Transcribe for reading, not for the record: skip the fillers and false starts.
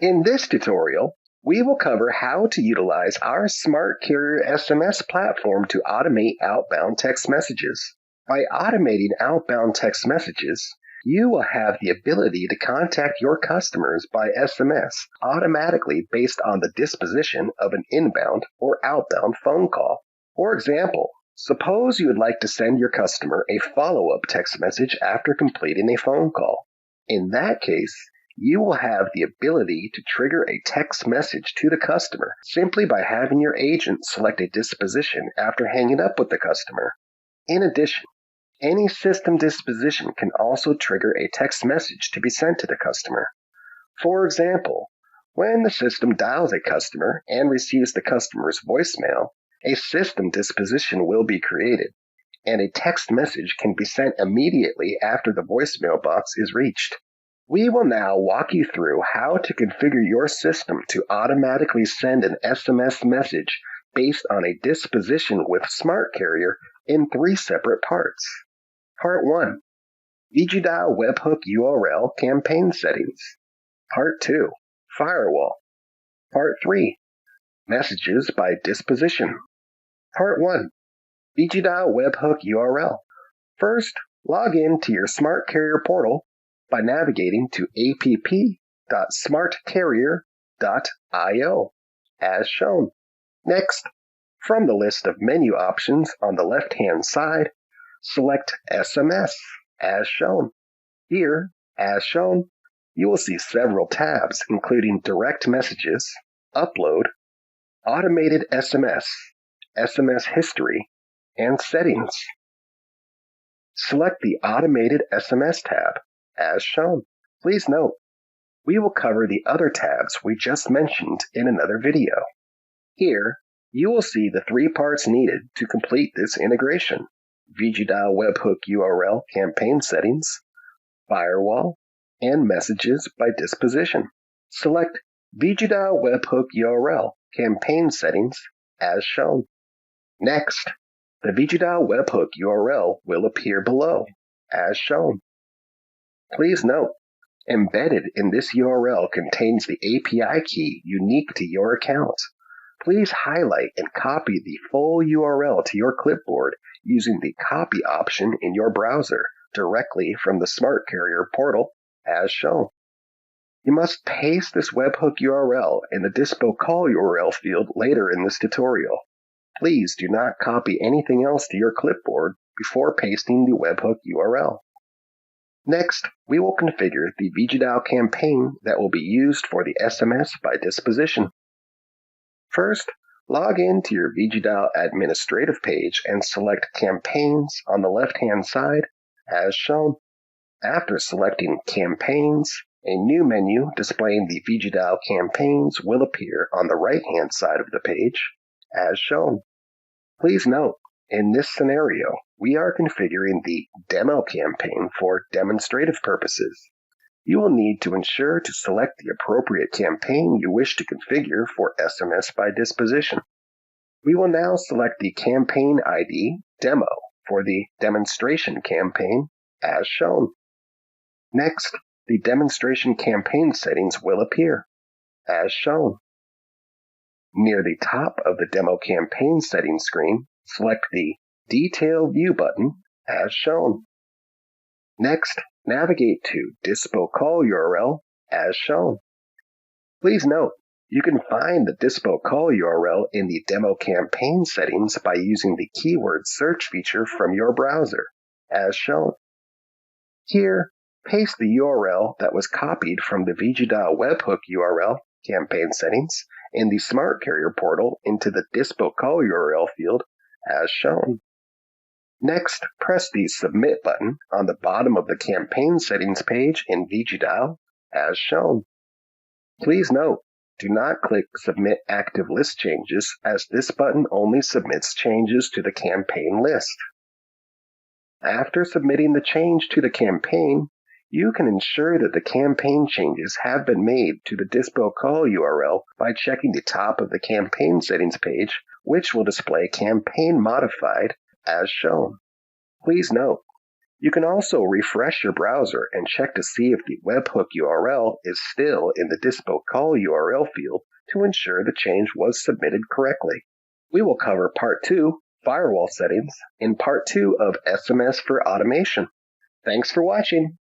In this tutorial, we will cover how to utilize our Smart Carrier SMS platform to automate outbound text messages. By automating outbound text messages, you will have the ability to contact your customers by SMS automatically based on the disposition of an inbound or outbound phone call. For example, suppose you would like to send your customer a follow-up text message after completing a phone call. In that case, you will have the ability to trigger a text message to the customer simply by having your agent select a disposition after hanging up with the customer. In addition, any system disposition can also trigger a text message to be sent to the customer. For example, when the system dials a customer and receives the customer's voicemail, a system disposition will be created, and a text message can be sent immediately after the voicemail box is reached. We will now walk you through how to configure your system to automatically send an SMS message based on a disposition with Smart Carrier in 3 separate parts. Part 1. VICIdial webhook URL campaign settings. Part 2. Firewall. Part 3. Messages by disposition. Part 1. VICIdial webhook URL. First, log in to your Smart Carrier portal by navigating to app.smartcarrier.io as shown. Next, from the list of menu options on the left-hand side, select SMS as shown. Here, as shown, you will see several tabs including Direct Messages, Upload, Automated SMS, SMS History, and Settings. Select the Automated SMS tab as shown. Please note, we will cover the other tabs we just mentioned in another video. Here, you will see the 3 parts needed to complete this integration: VICIdial webhook URL campaign settings, firewall, and messages by disposition. Select VICIdial webhook URL campaign settings as shown. Next, the VICIdial webhook URL will appear below as shown. Please note, embedded in this URL contains the API key unique to your account. Please highlight and copy the full URL to your clipboard using the copy option in your browser directly from the Smart Carrier portal as shown. You must paste this webhook URL in the dispo call URL field later in this tutorial. Please do not copy anything else to your clipboard before pasting the webhook URL. Next, we will configure the VICIdial campaign that will be used for the SMS by disposition. First, log in to your VICIdial administrative page and select Campaigns on the left-hand side as shown. After selecting Campaigns, a new menu displaying the VICIdial campaigns will appear on the right-hand side of the page as shown. Please note, in this scenario, we are configuring the demo campaign for demonstrative purposes. You will need to ensure to select the appropriate campaign you wish to configure for SMS by disposition. We will now select the campaign ID demo for the demonstration campaign as shown. Next, the demonstration campaign settings will appear as shown. Near the top of the demo campaign settings screen, select the Detail View button as shown. Next, navigate to Dispo Call URL as shown. Please note, you can find the Dispo Call URL in the demo campaign settings by using the keyword search feature from your browser as shown. Here, paste the URL that was copied from the VICIdial webhook URL campaign settings in the Smart Carrier portal into the Dispo Call URL field as shown. Next, press the Submit button on the bottom of the campaign settings page in VICIdial as shown. Please note, do not click Submit Active List Changes as this button only submits changes to the campaign list. After submitting the change to the campaign, you can ensure that the campaign changes have been made to the Dispo Call URL by checking the top of the campaign settings page, which will display Campaign Modified as shown. Please note, You can also refresh your browser and check to see if the webhook URL is still in the Dispo call URL field to ensure the change was submitted correctly. We will cover Part 2, Firewall Settings, in Part 2 of SMS for Automation. Thanks for watching.